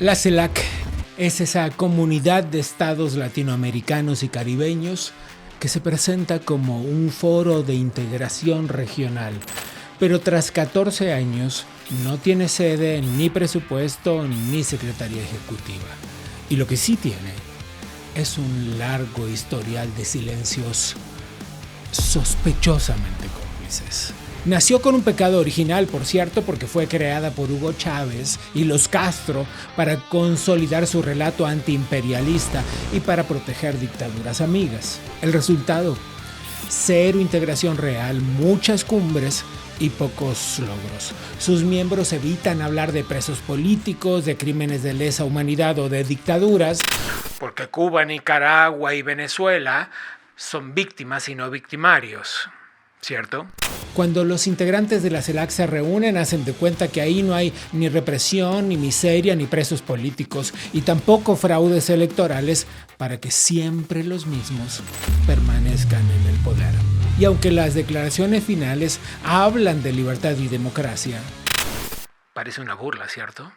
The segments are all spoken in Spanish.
La CELAC es esa comunidad de estados latinoamericanos y caribeños que se presenta como un foro de integración regional, pero tras 14 años no tiene sede, ni presupuesto, ni secretaría ejecutiva. Y lo que sí tiene es un largo historial de silencios sospechosamente cómplices. Nació con un pecado original, por cierto, porque fue creada por Hugo Chávez y los Castro para consolidar su relato antiimperialista y para proteger dictaduras amigas. El resultado: cero integración real, muchas cumbres y pocos logros. Sus miembros evitan hablar de presos políticos, de crímenes de lesa humanidad o de dictaduras, porque Cuba, Nicaragua y Venezuela son víctimas y no victimarios, ¿cierto? Cuando los integrantes de la CELAC se reúnen, hacen de cuenta que ahí no hay ni represión, ni miseria, ni presos políticos, y tampoco fraudes electorales, para que siempre los mismos permanezcan en el poder. Y aunque las declaraciones finales hablan de libertad y democracia, parece una burla, ¿cierto?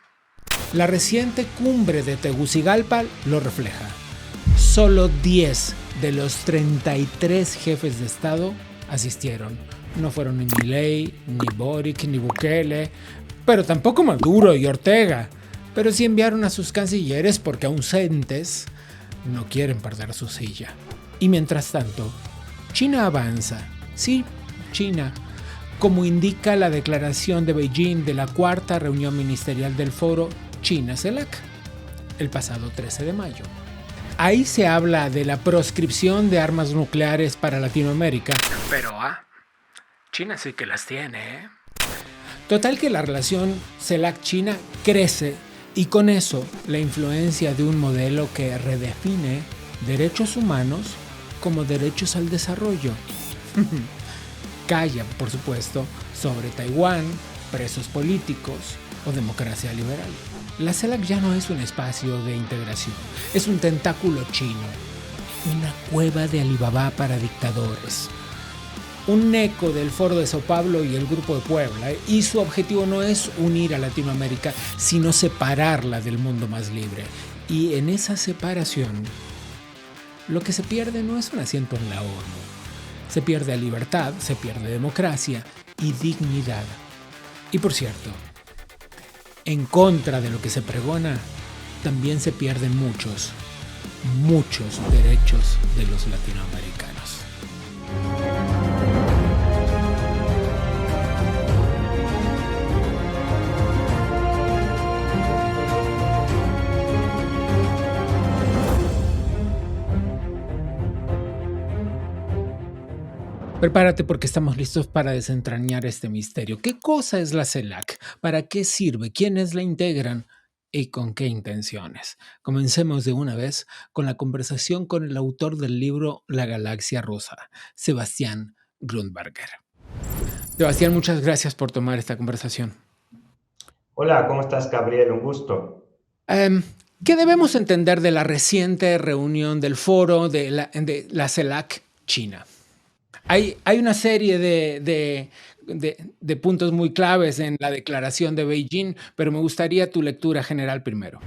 La reciente cumbre de Tegucigalpa lo refleja. Solo 10 de los 33 jefes de Estado asistieron. No fueron ni Milei, ni Boric, ni Bukele, pero tampoco Maduro y Ortega. Pero sí enviaron a sus cancilleres porque ausentes no quieren perder su silla. Y mientras tanto, China avanza. Sí, China. Como indica la declaración de Beijing de la cuarta reunión ministerial del foro China-CELAC, el pasado 13 de mayo. Ahí se habla de la proscripción de armas nucleares para Latinoamérica. Pero China sí que las tiene, ¿eh? Total que la relación CELAC-China crece y con eso la influencia de un modelo que redefine derechos humanos como derechos al desarrollo. Calla, por supuesto, sobre Taiwán, presos políticos o democracia liberal. La CELAC ya no es un espacio de integración, es un tentáculo chino, una cueva de Alibaba para dictadores, un eco del Foro de Sao Paulo y el Grupo de Puebla, y su objetivo no es unir a Latinoamérica, sino separarla del mundo más libre. Y en esa separación, lo que se pierde no es un asiento en la ONU, se pierde libertad, se pierde democracia y dignidad. Y por cierto, en contra de lo que se pregona, también se pierden muchos derechos de los latinoamericanos. Prepárate porque estamos listos para desentrañar este misterio. ¿Qué cosa es la CELAC? ¿Para qué sirve? ¿Quiénes la integran? ¿Y con qué intenciones? Comencemos de una vez con la conversación con el autor del libro La Galaxia Rosa, Sebastián Grundberger. Sebastián, muchas gracias por tomar esta conversación. Hola, ¿cómo estás, Gabriel? Un gusto. ¿Qué debemos entender de la reciente reunión del foro de la CELAC China? Hay una serie de puntos muy claves en la declaración de Beijing, pero me gustaría tu lectura general primero.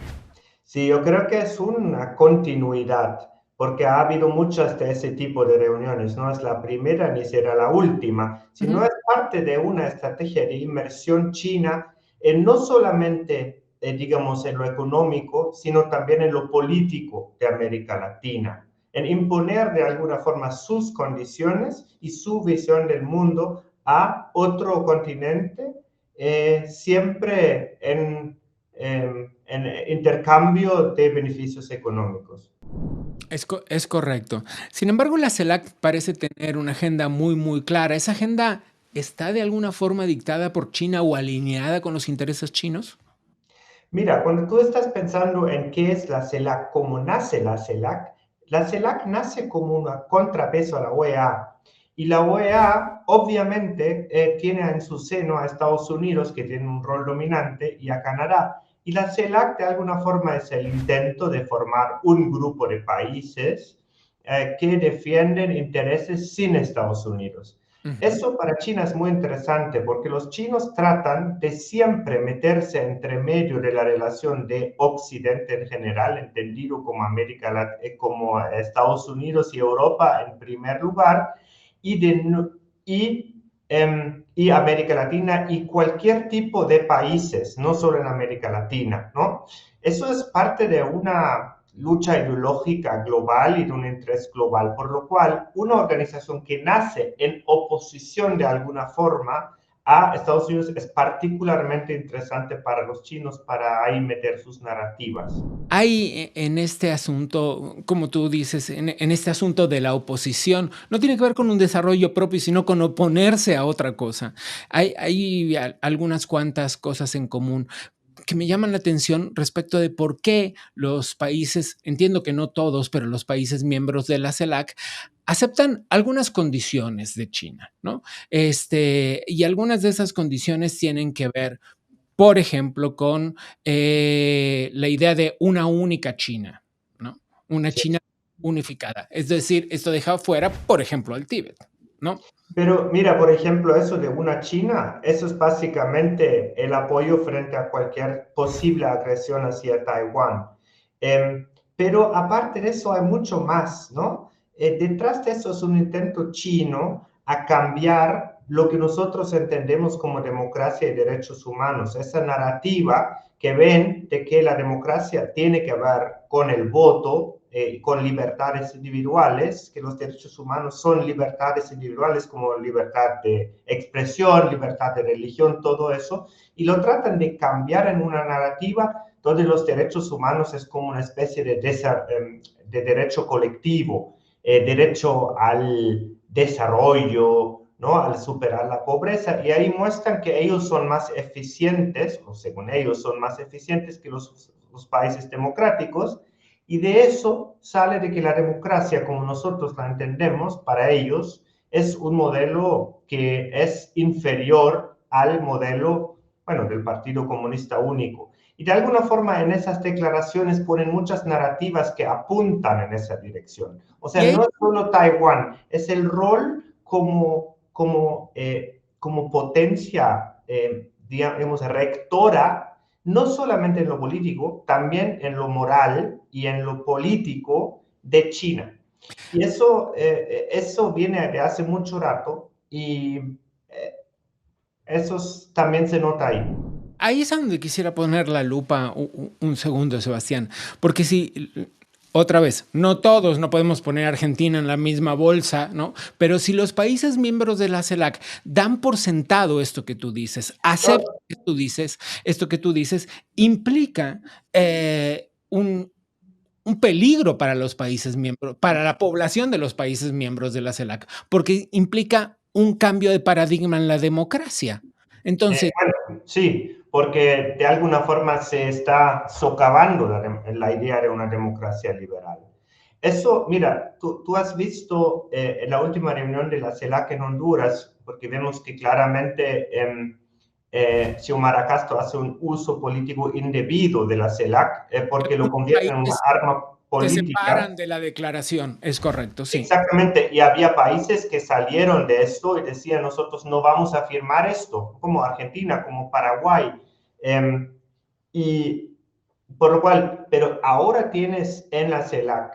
Sí, yo creo que es una continuidad, porque ha habido muchas de ese tipo de reuniones. No es la primera ni será la última, sino es parte de una estrategia de inmersión china en no solamente, digamos, en lo económico, sino también en lo político de América Latina, en imponer de alguna forma sus condiciones y su visión del mundo a otro continente, siempre en intercambio de beneficios económicos. Es correcto. Sin embargo, la CELAC parece tener una agenda muy clara. ¿Esa agenda está de alguna forma dictada por China o alineada con los intereses chinos? Mira, cuando tú estás pensando en qué es la CELAC, cómo nace la CELAC nace como un contrapeso a la OEA. Y la OEA obviamente tiene en su seno a Estados Unidos, que tiene un rol dominante, y a Canadá. Y la CELAC de alguna forma es el intento de formar un grupo de países que defienden intereses sin Estados Unidos. Ujú. Eso para China es muy interesante porque los chinos tratan de siempre meterse entre medio de la relación de Occidente en general, entendido como como Estados Unidos y Europa en primer lugar, y, y América Latina y cualquier tipo de países, no solo en América Latina, ¿no? Eso es parte de una lucha ideológica global y de un interés global, por lo cual una organización que nace en oposición de alguna forma a Estados Unidos es particularmente interesante para los chinos para ahí meter sus narrativas. Hay en este asunto, como tú dices, en este asunto de la oposición, no tiene que ver con un desarrollo propio, sino con oponerse a otra cosa. Hay algunas cuantas cosas en común que me llaman la atención respecto de por qué los países, entiendo que no todos, pero los países miembros de la CELAC aceptan algunas condiciones de China, ¿no? Y algunas de esas condiciones tienen que ver, por ejemplo, con la idea de una única China, ¿no? Una Sí. China unificada. Es decir, esto deja fuera, por ejemplo, al Tíbet, ¿no? Pero mira, por ejemplo, eso de una China, eso es básicamente el apoyo frente a cualquier posible agresión hacia Taiwán. Eh, pero aparte de eso hay mucho más, ¿no? Detrás de eso es un intento chino a cambiar lo que nosotros entendemos como democracia y derechos humanos, esa narrativa que ven de que la democracia tiene que ver con el voto, con libertades individuales, que los derechos humanos son libertades individuales como libertad de expresión, libertad de religión, todo eso, y lo tratan de cambiar en una narrativa donde los derechos humanos es como una especie de derecho colectivo, derecho al desarrollo, ¿no? Al superar la pobreza, y ahí muestran que ellos son más eficientes, o según ellos son más eficientes que los países democráticos, y de eso sale de que la democracia, como nosotros la entendemos, para ellos es un modelo que es inferior al modelo, bueno, del Partido Comunista Único. Y de alguna forma en esas declaraciones ponen muchas narrativas que apuntan en esa dirección. O Y sea, ahí no es solo Taiwán, es el rol como potencia, digamos, rectora, no solamente en lo político, también en lo moral y en lo político de China. Y eso viene de hace mucho rato y eso también se nota ahí. ahí es a donde quisiera poner la lupa un segundo, Sebastián, porque si, otra vez, no todos, no podemos poner a Argentina en la misma bolsa, ¿no? Pero si los países miembros de la CELAC dan por sentado esto que tú dices, aceptan No, que tú dices, esto que tú dices, implica un peligro para los países miembros, para la población de los países miembros de la CELAC, porque implica un cambio de paradigma en la democracia. Entonces, bueno, sí, porque de alguna forma se está socavando la idea de una democracia liberal. Eso, mira, tú has visto en la última reunión de la CELAC en Honduras, porque vemos que claramente Xiomara Castro hace un uso político indebido de la CELAC porque lo algunos convierte en una países arma se política. separan de la declaración, es correcto, sí. Exactamente, y había países que salieron de esto y decían, nosotros no vamos a firmar esto, como Argentina, como Paraguay. Eh, y por lo cual, pero ahora tienes en la CELAC,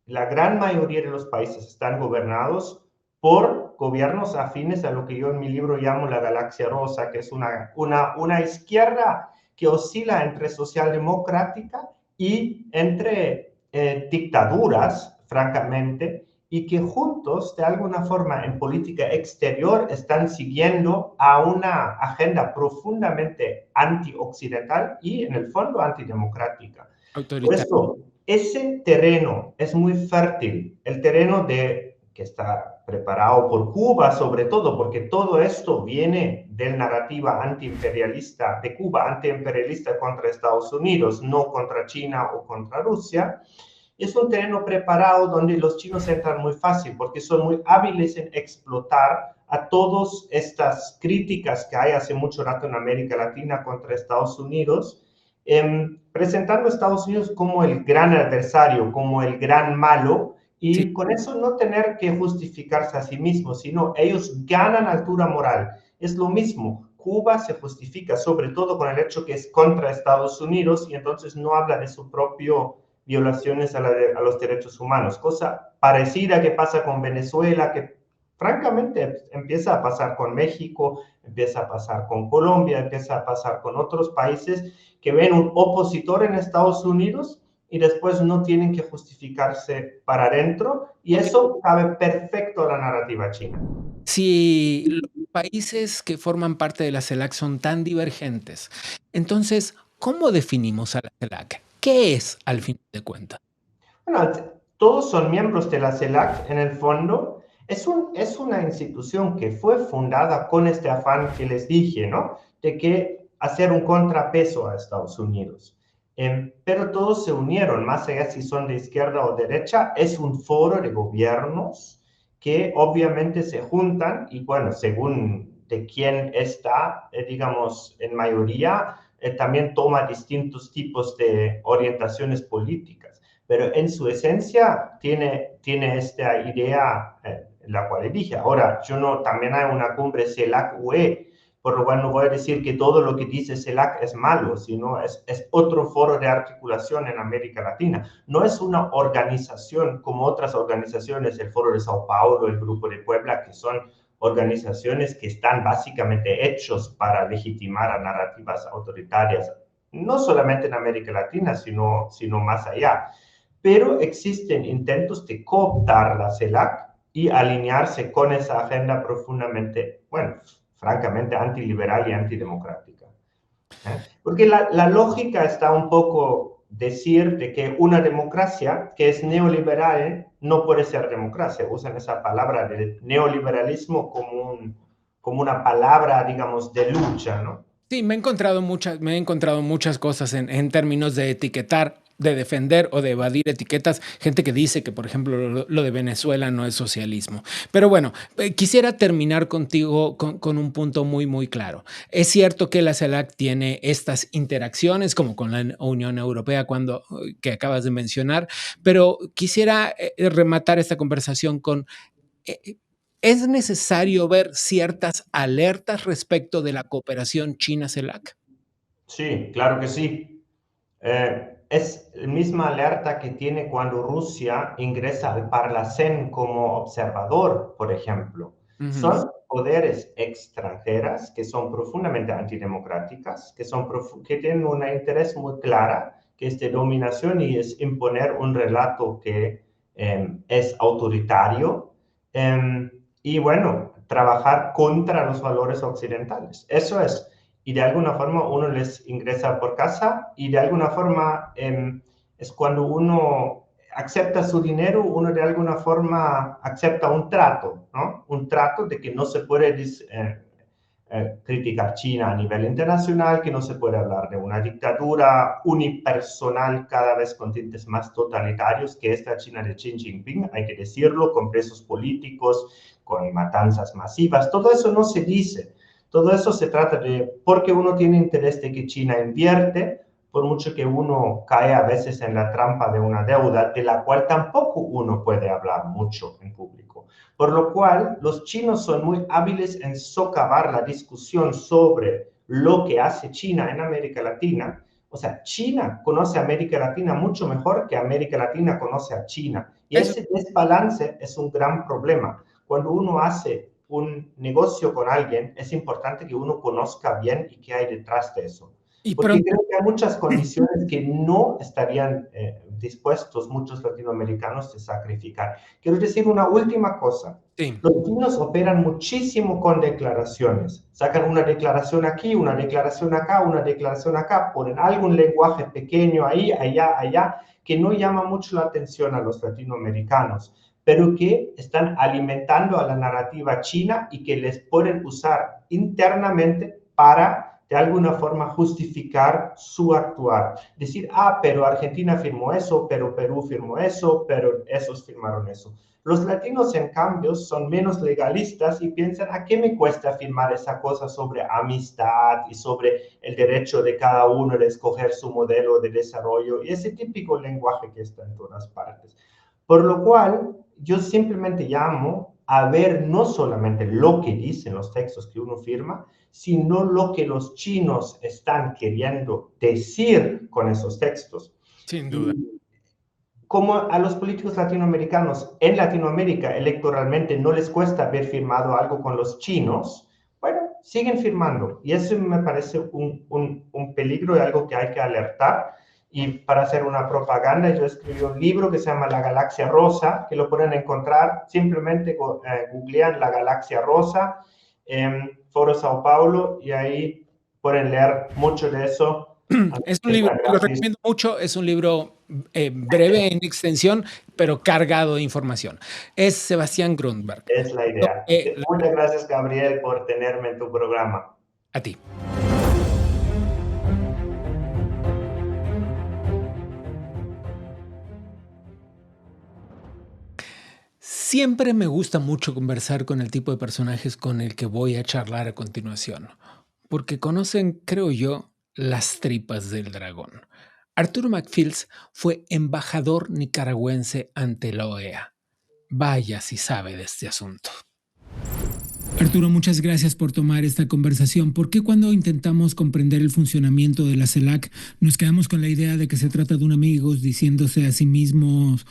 la gran mayoría de los países están gobernados por gobiernos afines a lo que yo en mi libro llamo la galaxia rosa, que es una izquierda que oscila entre socialdemocrática y entre dictaduras, francamente, y que juntos, de alguna forma, en política exterior, están siguiendo a una agenda profundamente anti-occidental y, en el fondo, antidemocrática. Por Autoritario. eso, ese terreno es muy fértil, el terreno que está preparado por Cuba, sobre todo, porque todo esto viene de la narrativa antiimperialista de Cuba, antiimperialista contra Estados Unidos, no contra China o contra Rusia. Es un terreno preparado donde los chinos entran muy fácil porque son muy hábiles en explotar a todas estas críticas que hay hace mucho rato en América Latina contra Estados Unidos, presentando a Estados Unidos como el gran adversario, como el gran malo Sí. y con eso no tener que justificarse a sí mismos, sino ellos ganan altura moral. Es lo mismo, Cuba se justifica sobre todo con el hecho que es contra Estados Unidos y entonces no habla de su propio violaciones a los derechos humanos, cosa parecida que pasa con Venezuela, que francamente empieza a pasar con México, empieza a pasar con Colombia, empieza a pasar con otros países que ven un opositor en Estados Unidos y después no tienen que justificarse para adentro, y Ok. eso cabe perfecto a la narrativa china. Si los países que forman parte de la CELAC son tan divergentes, entonces, ¿cómo definimos a la CELAC? ¿Qué es al fin de cuentas? Bueno, todos son miembros de la CELAC en el fondo. Es una institución que fue fundada con este afán que les dije, ¿no? De que hacer un contrapeso a Estados Unidos. Pero todos se unieron, más allá si son de izquierda o derecha, es un foro de gobiernos que obviamente se juntan y bueno, según de quién está, digamos, en mayoría, también toma distintos tipos de orientaciones políticas, pero en su esencia tiene esta idea, la cual dije. Ahora, yo no, también hay una cumbre CELAC-UE, por lo cual no voy a decir que todo lo que dice CELAC es malo, sino es otro foro de articulación en América Latina. No es una organización como otras organizaciones, el Foro de Sao Paulo, el Grupo de Puebla, que son organizaciones que están básicamente hechos para legitimar a narrativas autoritarias, no solamente en América Latina, sino más allá. Pero existen intentos de cooptar la CELAC y alinearse con esa agenda profundamente, bueno, francamente antiliberal y antidemocrática. Porque la lógica está un poco decir de que una democracia que es neoliberal no puede ser democracia. Usan esa palabra del neoliberalismo como una palabra, digamos, de lucha, ¿no? Sí, me he encontrado muchas cosas en términos de etiquetar, de defender o de evadir etiquetas. Gente que dice que, por ejemplo, lo de Venezuela no es socialismo. Pero bueno, quisiera terminar contigo con un punto muy, muy claro. Es cierto que la CELAC tiene estas interacciones, como con la Unión Europea, que acabas de mencionar, pero quisiera rematar esta conversación con eh, ¿es necesario ver ciertas alertas respecto de la cooperación China-CELAC? Sí, claro que sí. Es la misma alerta que tiene cuando Rusia ingresa al Parlacén como observador, por ejemplo. Ujú. Son poderes extranjeras que son profundamente antidemocráticas, que tienen un interés muy clara, que es de dominación y es imponer un relato que es autoritario, y bueno, trabajar contra los valores occidentales. Eso es, y de alguna forma uno les ingresa por casa y de alguna forma es cuando uno acepta su dinero, uno de alguna forma acepta un trato, ¿no? Un trato de que no se puede criticar China a nivel internacional, que no se puede hablar de una dictadura unipersonal cada vez con tintes más totalitarios que esta China de Xi Jinping, hay que decirlo, con presos políticos, con matanzas masivas. Todo eso no se dice. Todo eso se trata de porque uno tiene interés de que China invierte, por mucho que uno cae a veces en la trampa de una deuda de la cual tampoco uno puede hablar mucho en público. Por lo cual, los chinos son muy hábiles en socavar la discusión sobre lo que hace China en América Latina. O sea, China conoce a América Latina mucho mejor que América Latina conoce a China. Y Eso. ese desbalance es un gran problema. Cuando uno hace un negocio con alguien, es importante que uno conozca bien y qué hay detrás de eso. Y Porque pronto, creo que hay muchas condiciones que no estarían dispuestos muchos latinoamericanos a sacrificar. Quiero decir una última cosa. sí, Los chinos operan muchísimo con declaraciones. Sacan una declaración aquí, una declaración acá, una declaración acá, ponen algún lenguaje pequeño ahí, allá, allá, que no llama mucho la atención a los latinoamericanos, pero que están alimentando a la narrativa china y que les pueden usar internamente para de alguna forma justificar su actuar. Decir, pero Argentina firmó eso, pero Perú firmó eso, pero esos firmaron eso. Los latinos, en cambio, son menos legalistas y piensan, ¿a qué me cuesta firmar esa cosa sobre amistad y sobre el derecho de cada uno de escoger su modelo de desarrollo? Y ese típico lenguaje que está en todas partes. Por lo cual, yo simplemente llamo a ver no solamente lo que dicen los textos que uno firma, sino lo que los chinos están queriendo decir con esos textos. Sin duda. Y como a los políticos latinoamericanos en Latinoamérica electoralmente no les cuesta haber firmado algo con los chinos, bueno, siguen firmando. Y eso me parece un peligro y algo que hay que alertar. Y para hacer una propaganda, yo escribí un libro que se llama La Galaxia Rosa, que lo pueden encontrar, simplemente googlean La Galaxia Rosa, Foro Sao Paulo, y ahí pueden leer mucho de eso. Es un libro que lo recomiendo mucho, es un libro breve en extensión, pero cargado de información. Es Sebastián Grundberg. Es la idea. Muchas gracias, Gabriel, por tenerme en tu programa. A ti. Siempre me gusta mucho conversar con el tipo de personajes con el que voy a charlar a continuación, porque conocen, creo yo, las tripas del dragón. Arturo McFields fue embajador nicaragüense ante la OEA. Vaya si sabe de este asunto. Arturo, muchas gracias por tomar esta conversación. ¿Por qué cuando intentamos comprender el funcionamiento de la CELAC nos quedamos con la idea de que se trata de un amigos diciéndose a sí mismos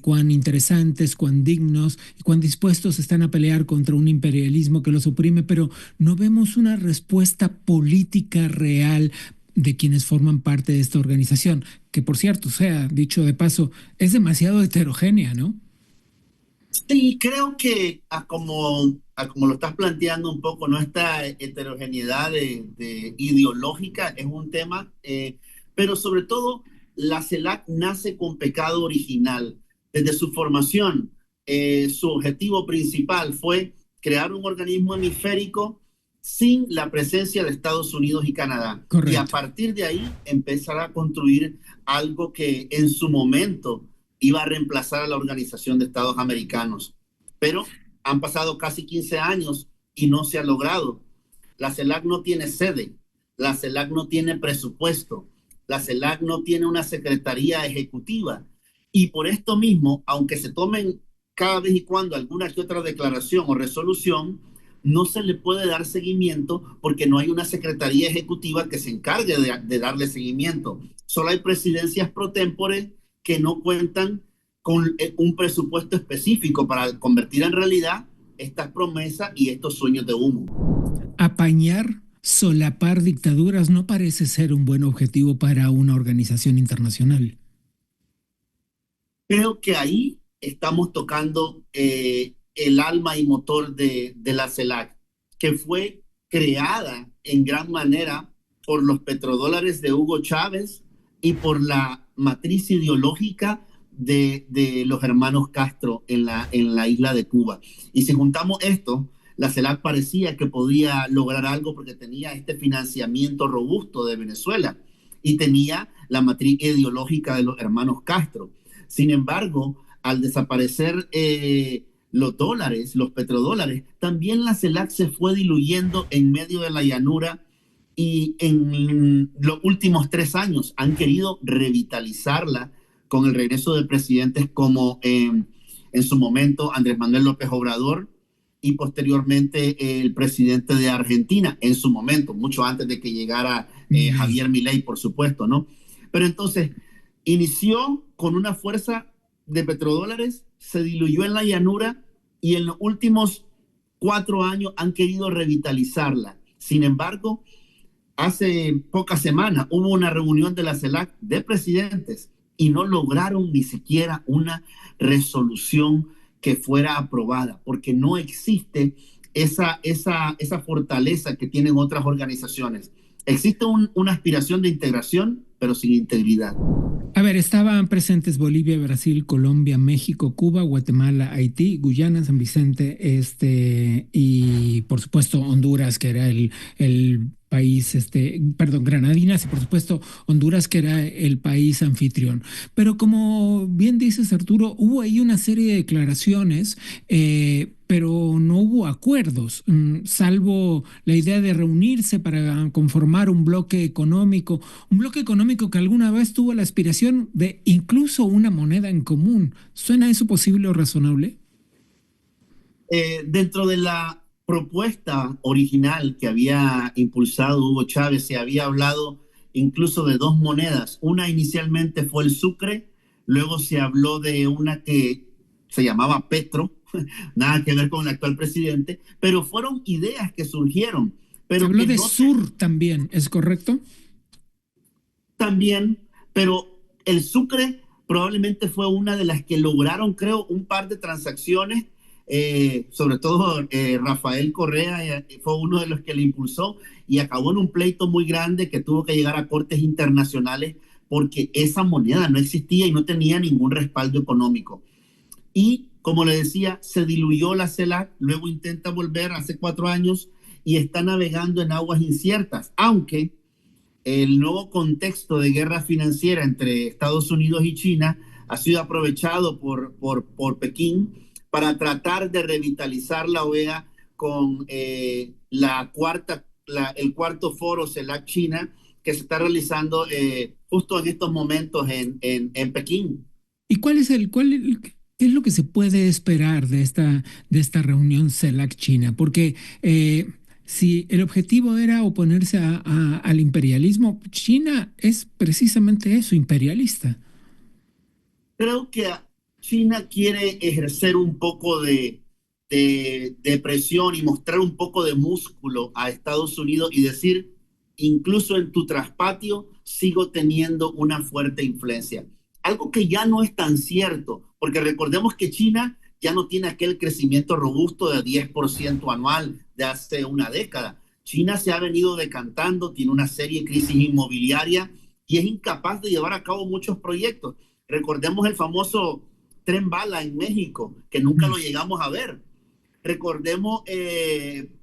cuán interesantes, cuán dignos y cuán dispuestos están a pelear contra un imperialismo que los oprime, pero no vemos una respuesta política real de quienes forman parte de esta organización, que por cierto, sea dicho de paso, es demasiado heterogénea, ¿no? Sí, creo que a como lo estás planteando un poco, ¿no? Esta heterogeneidad de ideológica es un tema, pero sobre todo la CELAC nace con pecado original. Desde su formación, su objetivo principal fue crear un organismo hemisférico sin la presencia de Estados Unidos y Canadá. Correcto. Y a partir de ahí empezar a construir algo que en su momento iba a reemplazar a la Organización de Estados Americanos. Pero han pasado casi 15 años y no se ha logrado. La CELAC no tiene sede, la CELAC no tiene presupuesto, la CELAC no tiene una secretaría ejecutiva. Y por esto mismo, aunque se tomen cada vez y cuando alguna que otra declaración o resolución, no se le puede dar seguimiento porque no hay una secretaría ejecutiva que se encargue de darle seguimiento. Solo hay presidencias pro tempore que no cuentan con un presupuesto específico para convertir en realidad estas promesas y estos sueños de humo. Apañar, solapar dictaduras no parece ser un buen objetivo para una organización internacional. Creo que ahí estamos tocando el alma y motor de la CELAC, que fue creada en gran manera por los petrodólares de Hugo Chávez y por la matriz ideológica de los hermanos Castro en la isla de Cuba. Y si juntamos esto, la CELAC parecía que podía lograr algo porque tenía este financiamiento robusto de Venezuela y tenía la matriz ideológica de los hermanos Castro. Sin embargo, al desaparecer los dólares, los petrodólares, también la CELAC se fue diluyendo en medio de la llanura y en los últimos 3 años han querido revitalizarla con el regreso de presidentes como en su momento Andrés Manuel López Obrador y posteriormente el presidente de Argentina en su momento, mucho antes de que llegara Javier Milei, por supuesto, ¿no? Pero entonces inició con una fuerza de petrodólares, se diluyó en la llanura y en los últimos 4 años han querido revitalizarla. Sin embargo, hace pocas semanas hubo una reunión de la CELAC de presidentes y no lograron ni siquiera una resolución que fuera aprobada, porque no existe esa fortaleza que tienen otras organizaciones. Existe una aspiración de integración, pero sin integridad. A ver, estaban presentes Bolivia, Brasil, Colombia, México, Cuba, Guatemala, Haití, Guyana, San Vicente, y por supuesto Honduras, que era el país, Granadinas y por supuesto Honduras, que era el país anfitrión. Pero como bien dices, Arturo, hubo ahí una serie de declaraciones pero no hubo acuerdos, salvo la idea de reunirse para conformar un bloque económico que alguna vez tuvo la aspiración de incluso una moneda en común. ¿Suena eso posible o razonable? Dentro de la propuesta original que había impulsado Hugo Chávez, se había hablado incluso de dos monedas. Una inicialmente fue el sucre, luego se habló de una que se llamaba Petro, nada que ver con el actual presidente, pero fueron ideas que surgieron, Se pero habló que de no se sur también, ¿es correcto? también, pero el Sucre probablemente fue una de las que lograron, creo, un par de transacciones, sobre todo Rafael Correa fue uno de los que le impulsó y acabó en un pleito muy grande que tuvo que llegar a cortes internacionales porque esa moneda no existía y no tenía ningún respaldo económico. Y como le decía, se diluyó la CELAC, luego intenta volver hace 4 años y está navegando en aguas inciertas, aunque el nuevo contexto de guerra financiera entre Estados Unidos y China ha sido aprovechado por Pekín para tratar de revitalizar la OEA con el cuarto foro CELAC China que se está realizando justo en estos momentos en Pekín. ¿Y qué es lo que se puede esperar de esta reunión CELAC-China? Porque si el objetivo era oponerse al imperialismo, China es precisamente eso, imperialista. Creo que China quiere ejercer un poco de presión y mostrar un poco de músculo a Estados Unidos y decir, incluso en tu traspatio sigo teniendo una fuerte influencia. Algo que ya no es tan cierto, porque recordemos que China ya no tiene aquel crecimiento robusto de 10% anual de hace una década. China se ha venido decantando, tiene una serie de crisis inmobiliaria y es incapaz de llevar a cabo muchos proyectos. Recordemos el famoso tren bala en México, que nunca lo llegamos a ver. Recordemos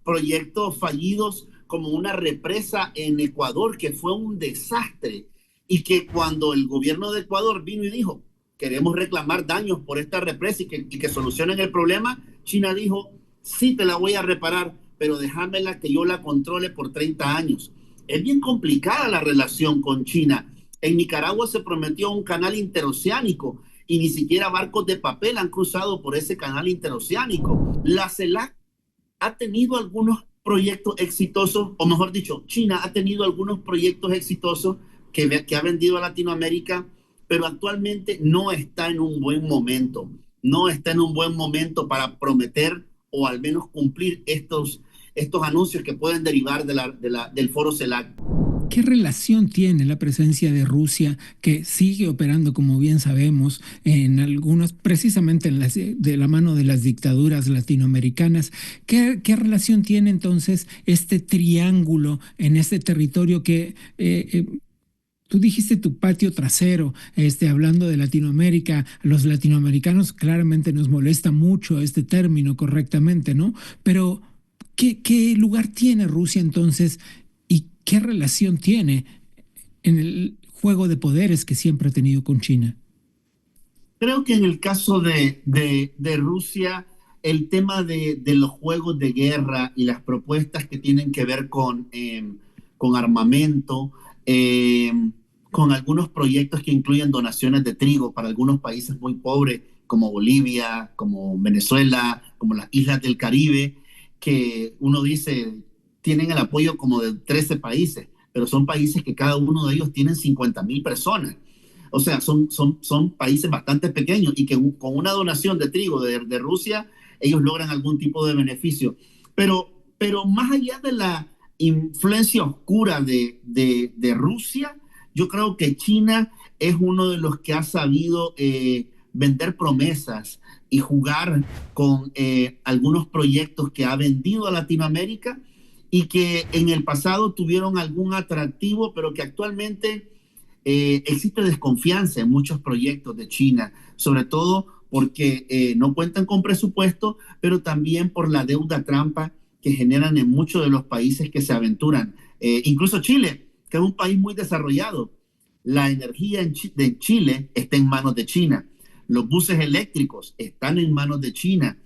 proyectos fallidos como una represa en Ecuador, que fue un desastre, y que cuando el gobierno de Ecuador vino y dijo, queremos reclamar daños por esta represa y que solucionen el problema, China dijo, sí te la voy a reparar, pero déjamela que yo la controle por 30 años. Es bien complicada la relación con China. En Nicaragua se prometió un canal interoceánico y ni siquiera barcos de papel han cruzado por ese canal interoceánico. La CELAC ha tenido algunos proyectos exitosos, o mejor dicho, China ha tenido algunos proyectos exitosos que ha vendido a Latinoamérica, pero actualmente no está en un buen momento. No está en un buen momento para prometer o al menos cumplir estos anuncios que pueden derivar del foro CELAC. ¿Qué relación tiene la presencia de Rusia, que sigue operando, como bien sabemos, en algunos, precisamente de la mano de las dictaduras latinoamericanas? ¿Qué relación tiene entonces este triángulo en este territorio que tú dijiste tu patio trasero, hablando de Latinoamérica? A los latinoamericanos claramente nos molesta mucho este término correctamente, ¿no? Pero ¿qué lugar tiene Rusia entonces y qué relación tiene en el juego de poderes que siempre ha tenido con China? Creo que en el caso de Rusia, el tema de los juegos de guerra y las propuestas que tienen que ver con armamento, eh, con algunos proyectos que incluyen donaciones de trigo para algunos países muy pobres, como Bolivia, como Venezuela, como las islas del Caribe, que uno dice tienen el apoyo como de 13 países, pero son países que cada uno de ellos tienen 50,000 personas. O sea, son países bastante pequeños y que con una donación de trigo de Rusia, ellos logran algún tipo de beneficio. Pero más allá de la influencia oscura de Rusia, yo creo que China es uno de los que ha sabido vender promesas y jugar con algunos proyectos que ha vendido a Latinoamérica y que en el pasado tuvieron algún atractivo, pero que actualmente existe desconfianza en muchos proyectos de China, sobre todo porque no cuentan con presupuesto, pero también por la deuda trampa que generan en muchos de los países que se aventuran. Incluso Chile, que es un país muy desarrollado, la energía de Chile está en manos de China. Los buses eléctricos están en manos de China.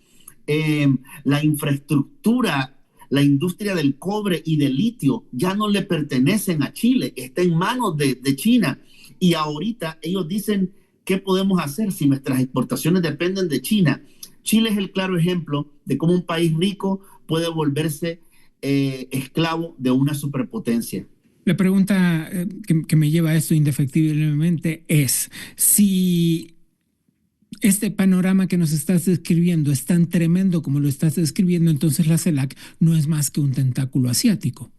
la infraestructura, la industria del cobre y del litio ya no le pertenecen a Chile, está en manos de China. Y ahorita ellos dicen, ¿qué podemos hacer si nuestras exportaciones dependen de China? Chile es el claro ejemplo de cómo un país rico puede volverse esclavo de una superpotencia. La pregunta que me lleva a esto indefectiblemente es si este panorama que nos estás describiendo es tan tremendo como lo estás describiendo, entonces la CELAC no es más que un tentáculo asiático.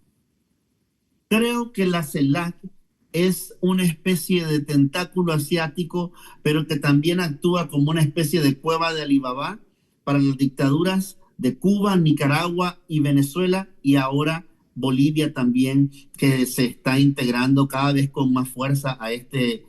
Creo que la CELAC es una especie de tentáculo asiático, pero que también actúa como una especie de cueva de Alibaba para las dictaduras de Cuba, Nicaragua y Venezuela, y ahora Bolivia también, que se está integrando cada vez con más fuerza a este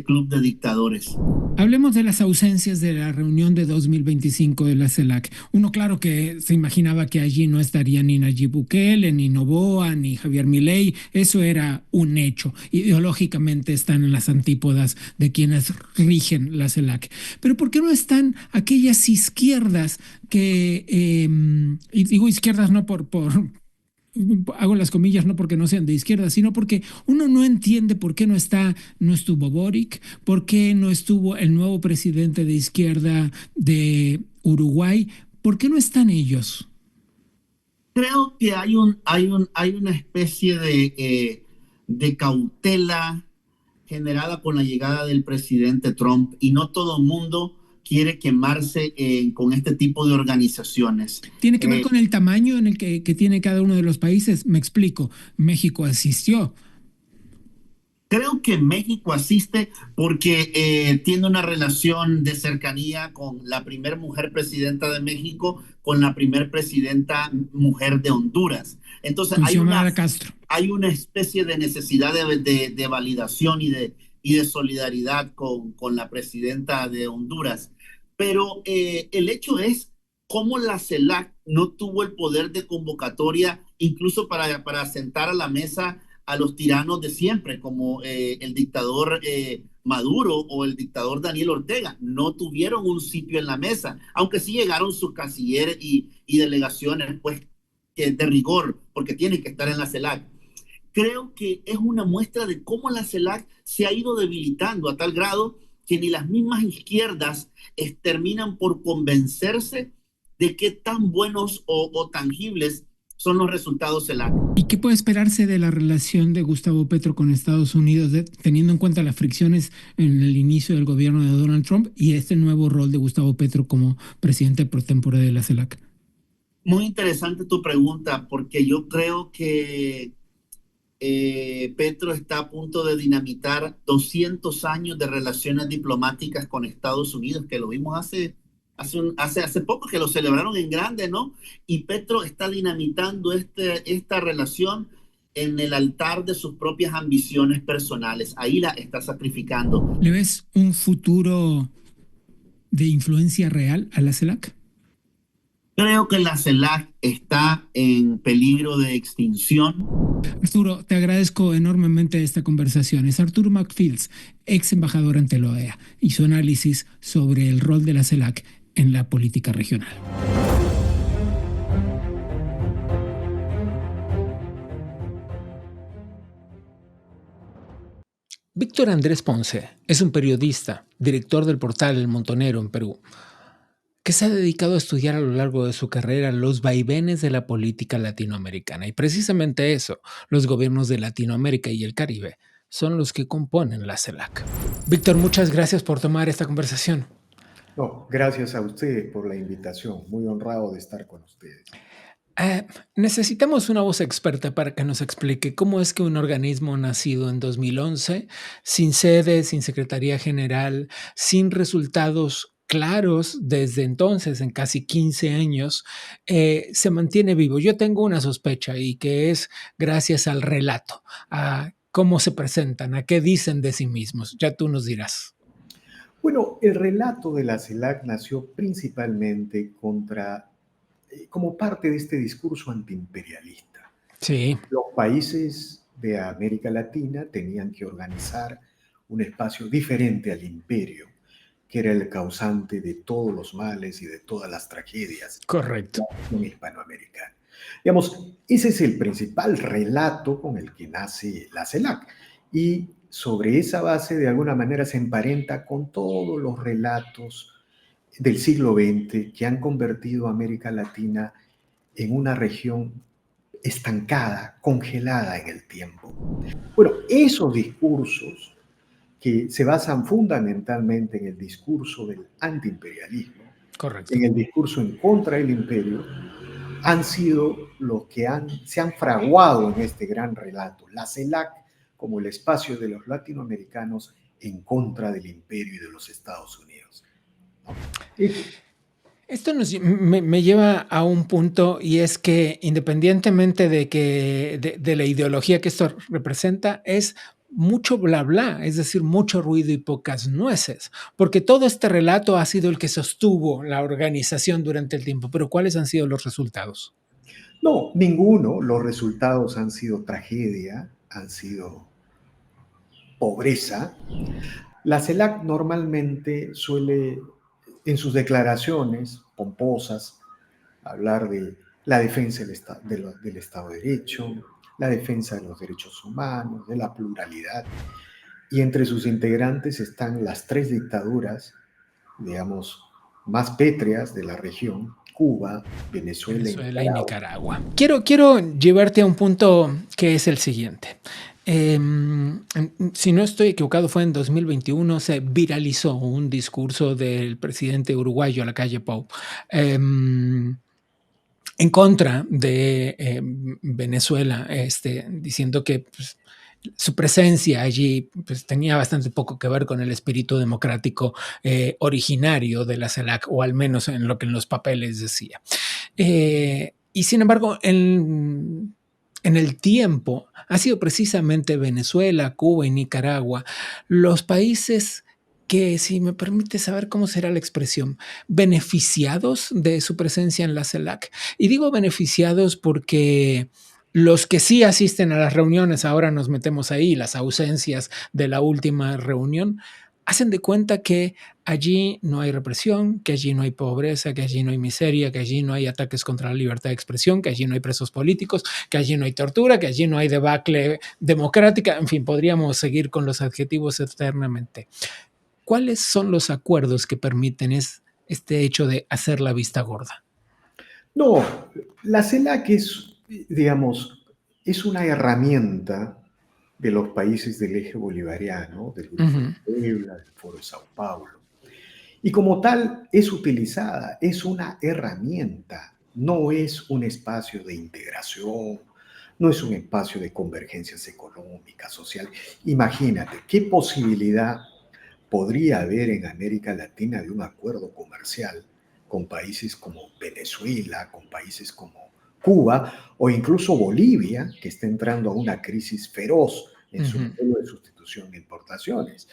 club de dictadores. Hablemos de las ausencias de la reunión de 2025 de la CELAC. Uno, claro que se imaginaba que allí no estaría ni Nayib Bukele, ni Noboa, ni Javier Milei. Eso era un hecho. Ideológicamente están en las antípodas de quienes rigen la CELAC. Pero ¿por qué no están aquellas izquierdas que, y digo izquierdas no por hago las comillas no porque no sean de izquierda, sino porque uno no entiende por qué no estuvo Boric, por qué no estuvo el nuevo presidente de izquierda de Uruguay, por qué no están ellos. Creo que hay una especie de cautela generada con la llegada del presidente Trump y no todo el mundo quiere quemarse con este tipo de organizaciones. Tiene que ver con el tamaño en el que tiene cada uno de los países. Me explico. México asistió. Creo que México asiste porque tiene una relación de cercanía con la primer mujer presidenta de México, con la primer presidenta mujer de Honduras. Entonces Con Xiomara Castro. hay una especie de necesidad de validación y de solidaridad con la presidenta de Honduras. Pero el hecho es cómo la CELAC no tuvo el poder de convocatoria incluso para sentar a la mesa a los tiranos de siempre, como el dictador Maduro o el dictador Daniel Ortega. No tuvieron un sitio en la mesa, aunque sí llegaron sus cancilleres y delegaciones, pues, de rigor, porque tienen que estar en la CELAC. Creo que es una muestra de cómo la CELAC se ha ido debilitando a tal grado que ni las mismas izquierdas terminan por convencerse de qué tan buenos o tangibles son los resultados CELAC. ¿Y qué puede esperarse de la relación de Gustavo Petro con Estados Unidos, teniendo en cuenta las fricciones en el inicio del gobierno de Donald Trump y este nuevo rol de Gustavo Petro como presidente pro tempore de la CELAC? Muy interesante tu pregunta, porque yo creo que Petro está a punto de dinamitar 200 años de relaciones diplomáticas con Estados Unidos, que lo vimos hace poco, que lo celebraron en grande, ¿no? Y Petro está dinamitando esta relación en el altar de sus propias ambiciones personales. Ahí la está sacrificando. ¿Le ves un futuro de influencia real a la CELAC? Creo que la CELAC está en peligro de extinción. Arturo, te agradezco enormemente esta conversación. Es Arturo McFields, ex embajador ante la OEA, y su análisis sobre el rol de la CELAC en la política regional. Víctor Andrés Ponce es un periodista, director del portal El Montonero en Perú, que se ha dedicado a estudiar a lo largo de su carrera los vaivenes de la política latinoamericana. Y precisamente eso, los gobiernos de Latinoamérica y el Caribe, son los que componen la CELAC. Víctor, muchas gracias por tomar esta conversación. No, gracias a usted por la invitación. Muy honrado de estar con ustedes. Necesitamos una voz experta para que nos explique cómo es que un organismo nacido en 2011, sin sede, sin secretaría general, sin resultados claros desde entonces, en casi 15 años, se mantiene vivo. Yo tengo una sospecha y que es gracias al relato, a cómo se presentan, a qué dicen de sí mismos. Ya tú nos dirás. Bueno, el relato de la CELAC nació principalmente como parte de este discurso antiimperialista. Sí. Los países de América Latina tenían que organizar un espacio diferente al imperio. que era el causante de todos los males y de todas las tragedias de Correcto. la región hispanoamericana. Digamos, ese es el principal relato con el que nace la CELAC. Y sobre esa base, de alguna manera, se emparenta con todos los relatos del siglo XX que han convertido a América Latina en una región estancada, congelada en el tiempo. Bueno, esos discursos que se basan fundamentalmente en el discurso del antiimperialismo, Correcto. en el discurso en contra del imperio, han sido los que se han fraguado en este gran relato. La CELAC como el espacio de los latinoamericanos en contra del imperio y de los Estados Unidos. Esto me lleva a un punto, y es que independientemente de la ideología que esto representa, es mucho bla bla, es decir, mucho ruido y pocas nueces, porque todo este relato ha sido el que sostuvo la organización durante el tiempo. Pero ¿cuáles han sido los resultados? No, ninguno. Los resultados han sido tragedia, han sido pobreza. La CELAC normalmente suele, en sus declaraciones pomposas, hablar de la defensa del Estado de Derecho, la defensa de los derechos humanos, de la pluralidad. Y entre sus integrantes están las tres dictaduras, digamos, más pétreas de la región: Cuba, Venezuela y Venezuela y Nicaragua. Nicaragua. Quiero llevarte a un punto que es el siguiente. Si no estoy equivocado, fue en 2021, se viralizó un discurso del presidente uruguayo, Lacalle Pou, en contra de Venezuela, diciendo que pues, su presencia allí pues, tenía bastante poco que ver con el espíritu democrático originario de la CELAC, o al menos en lo que en los papeles decía. Y sin embargo, en el tiempo ha sido precisamente Venezuela, Cuba y Nicaragua los países que, si me permite saber cómo será la expresión, beneficiados de su presencia en la CELAC. Y digo beneficiados porque los que sí asisten a las reuniones, ahora nos metemos ahí, las ausencias de la última reunión, hacen de cuenta que allí no hay represión, que allí no hay pobreza, que allí no hay miseria, que allí no hay ataques contra la libertad de expresión, que allí no hay presos políticos, que allí no hay tortura, que allí no hay debacle democrática. En fin, podríamos seguir con los adjetivos eternamente. ¿Cuáles son los acuerdos que permiten este hecho de hacer la vista gorda? No, la CELAC es, digamos, es una herramienta de los países del eje bolivariano, del Grupo de Puebla, del Foro de Sao Paulo. Y como tal es utilizada, es una herramienta, no es un espacio de integración, no es un espacio de convergencias económicas, sociales. Imagínate, ¿qué posibilidad podría haber en América Latina de un acuerdo comercial con países como Venezuela, con países como Cuba o incluso Bolivia, que está entrando a una crisis feroz en su modelo de sustitución de importaciones?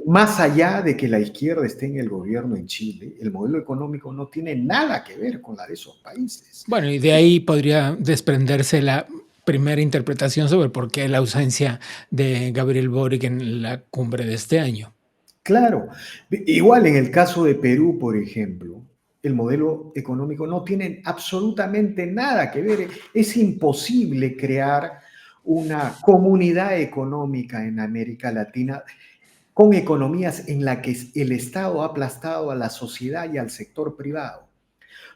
Más allá de que la izquierda esté en el gobierno en Chile, el modelo económico no tiene nada que ver con la de esos países. Bueno, y de ahí podría desprenderse la primera interpretación sobre por qué la ausencia de Gabriel Boric en la cumbre de este año. Claro, igual en el caso de Perú, por ejemplo, el modelo económico no tiene absolutamente nada que ver. Es imposible crear una comunidad económica en América Latina con economías en las que el Estado ha aplastado a la sociedad y al sector privado.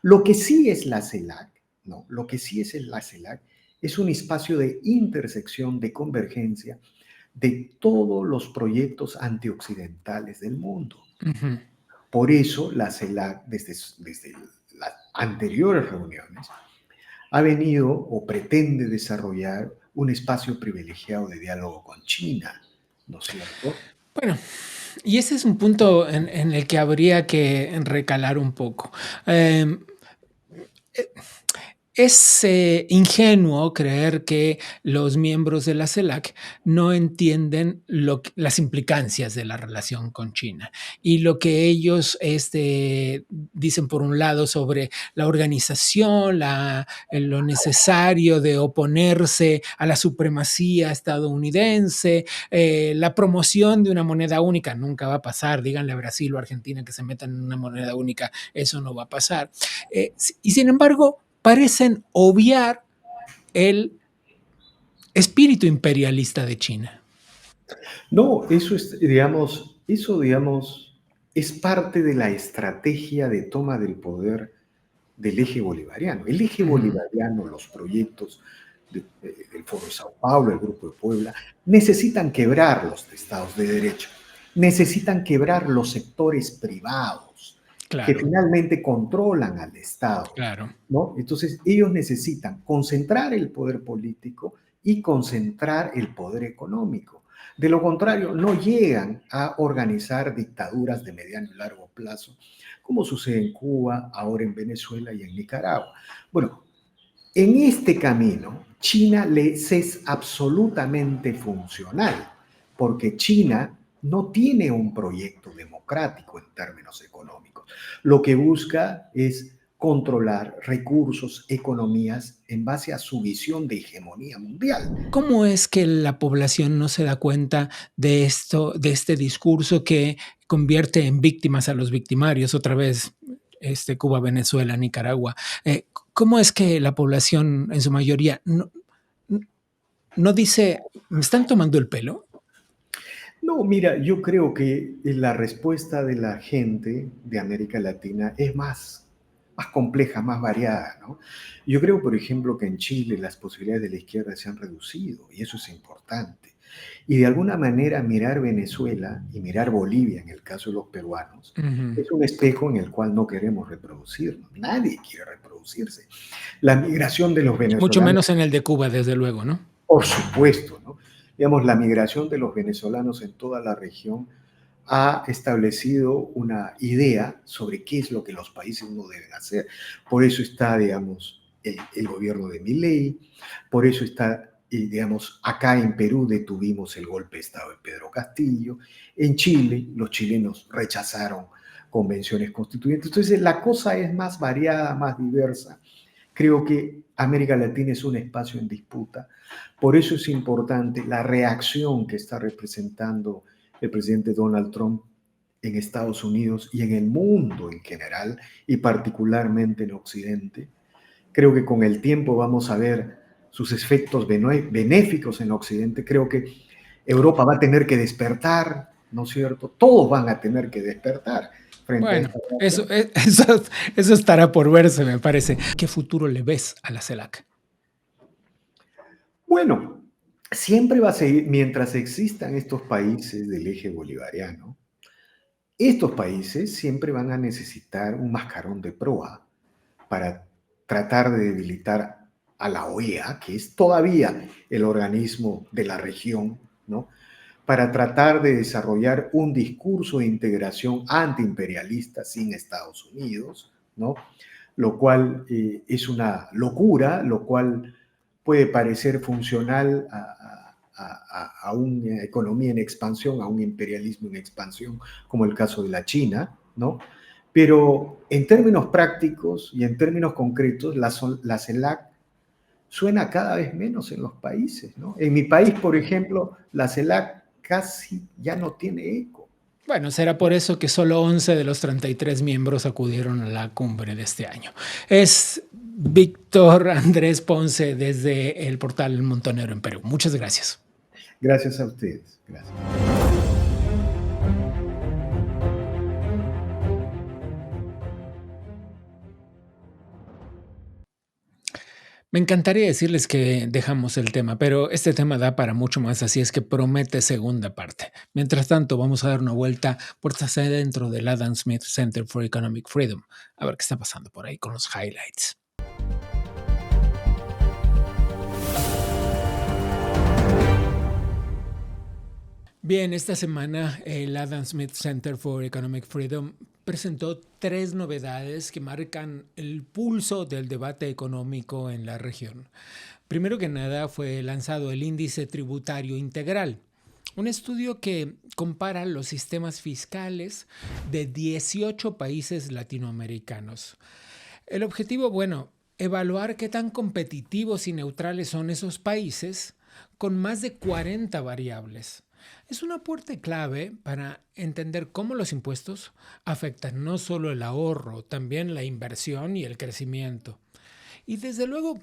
Lo que sí es la CELAC, no, lo que sí es la CELAC es un espacio de intersección, de convergencia de todos los proyectos antioccidentales del mundo. Por eso la CELAC, desde las anteriores reuniones, ha venido o pretende desarrollar un espacio privilegiado de diálogo con China, ¿no es cierto? Bueno, y ese es un punto en el que habría que recalar un poco. Es ingenuo creer que los miembros de la CELAC no entienden las implicancias de la relación con China y lo que ellos dicen por un lado sobre la organización, lo necesario de oponerse a la supremacía estadounidense, la promoción de una moneda única, nunca va a pasar, díganle a Brasil o Argentina que se metan en una moneda única, eso no va a pasar. Y sin embargo, parecen obviar el espíritu imperialista de China. No, digamos, es parte de la estrategia de toma del poder del eje bolivariano. El eje bolivariano, los proyectos del Foro de Sao Paulo, el Grupo de Puebla, necesitan quebrar los estados de derecho, necesitan quebrar los sectores privados que finalmente controlan al Estado. ¿No? Entonces, ellos necesitan concentrar el poder político y concentrar el poder económico. De lo contrario, no llegan a organizar dictaduras de mediano y largo plazo, como sucede en Cuba, ahora en Venezuela y en Nicaragua. Bueno, en este camino, China les es absolutamente funcional, porque China no tiene un proyecto democrático en términos económicos. Lo que busca es controlar recursos, economías, en base a su visión de hegemonía mundial. ¿Cómo es que la población no se da cuenta de este discurso que convierte en víctimas a los victimarios? Otra vez, Cuba, Venezuela, Nicaragua. ¿Cómo es que la población, en su mayoría, no dice, ¿me están tomando el pelo? No, mira, yo creo que la respuesta de la gente de América Latina es más compleja, más variada, ¿no? Yo creo, por ejemplo, que en Chile las posibilidades de la izquierda se han reducido y eso es importante. Y de alguna manera mirar Venezuela y mirar Bolivia, en el caso de los peruanos, es un espejo en el cual no queremos reproducirnos. Nadie quiere reproducirse. La migración de los venezolanos... Mucho menos en el de Cuba, desde luego, ¿no? Por supuesto, ¿no? Digamos, la migración de los venezolanos en toda la región ha establecido una idea sobre qué es lo que los países no deben hacer. Por eso está, digamos, el gobierno de Milei, por eso está, digamos, acá en Perú detuvimos el golpe de Estado de Pedro Castillo, en Chile los chilenos rechazaron convenciones constituyentes. Entonces la cosa es más variada, más diversa. Creo que América Latina es un espacio en disputa. Por eso es importante la reacción que está representando el presidente Donald Trump en Estados Unidos y en el mundo en general, y particularmente en Occidente. Creo que con el tiempo vamos a ver sus efectos benéficos en Occidente. Creo que Europa va a tener que despertar, ¿no es cierto? Todos van a tener que despertar. Bueno, eso estará por verse, me parece. ¿Qué futuro le ves a la CELAC? Bueno, siempre va a seguir, mientras existan estos países del eje bolivariano, estos países siempre van a necesitar un mascarón de proa para tratar de debilitar a la OEA, que es todavía el organismo de la región, ¿no? Para tratar de desarrollar un discurso de integración antiimperialista sin Estados Unidos, ¿no? Lo cual es una locura, lo cual puede parecer funcional a una economía en expansión, a un imperialismo en expansión, como el caso de la China, ¿no? Pero en términos prácticos y en términos concretos, la CELAC suena cada vez menos en los países, ¿no? En mi país, por ejemplo, la CELAC casi ya no tiene eco. Bueno, será por eso que solo 11 de los 33 miembros acudieron a la cumbre de este año. Es Víctor Andrés Ponce desde el portal El Montonero en Perú. Muchas gracias. Gracias a ustedes. Gracias. Me encantaría decirles que dejamos el tema, pero este tema da para mucho más, así es que promete segunda parte. Mientras tanto, vamos a dar una vuelta puertas adentro del Adam Smith Center for Economic Freedom, a ver qué está pasando por ahí con los highlights. Bien, esta semana el Adam Smith Center for Economic Freedom presentó 3 novedades que marcan el pulso del debate económico en la región. Primero que nada, fue lanzado el Índice Tributario Integral, un estudio que compara los sistemas fiscales de 18 países latinoamericanos. El objetivo, evaluar qué tan competitivos y neutrales son esos países con más de 40 variables. Es un aporte clave para entender cómo los impuestos afectan no solo el ahorro, también la inversión y el crecimiento. Y desde luego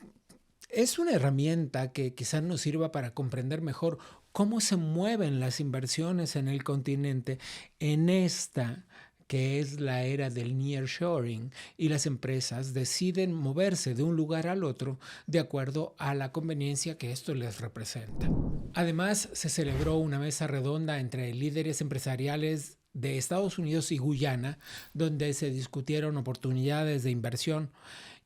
es una herramienta que quizás nos sirva para comprender mejor cómo se mueven las inversiones en el continente en esta que es la era del nearshoring, y las empresas deciden moverse de un lugar al otro de acuerdo a la conveniencia que esto les representa. Además, se celebró una mesa redonda entre líderes empresariales de Estados Unidos y Guyana, donde se discutieron oportunidades de inversión.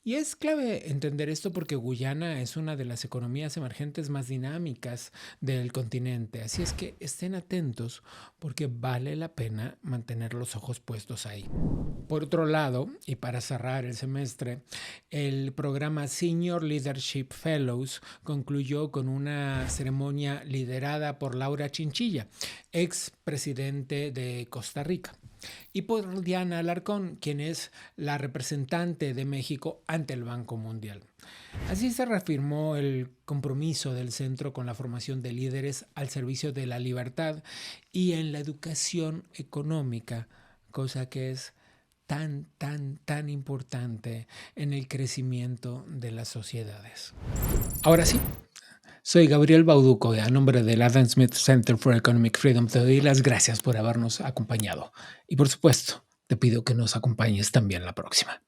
Y es clave entender esto porque Guyana es una de las economías emergentes más dinámicas del continente. Así es que estén atentos porque vale la pena mantener los ojos puestos ahí. Por otro lado, y para cerrar el semestre, el programa Senior Leadership Fellows concluyó con una ceremonia liderada por Laura Chinchilla, ex presidente de Costa Rica, y por Diana Alarcón, quien es la representante de México ante el Banco Mundial. Así se reafirmó el compromiso del centro con la formación de líderes al servicio de la libertad y en la educación económica, cosa que es tan importante en el crecimiento de las sociedades. Ahora sí, soy Gabriel Bauduco y a nombre del Adam Smith Center for Economic Freedom te doy las gracias por habernos acompañado. Y por supuesto, te pido que nos acompañes también la próxima.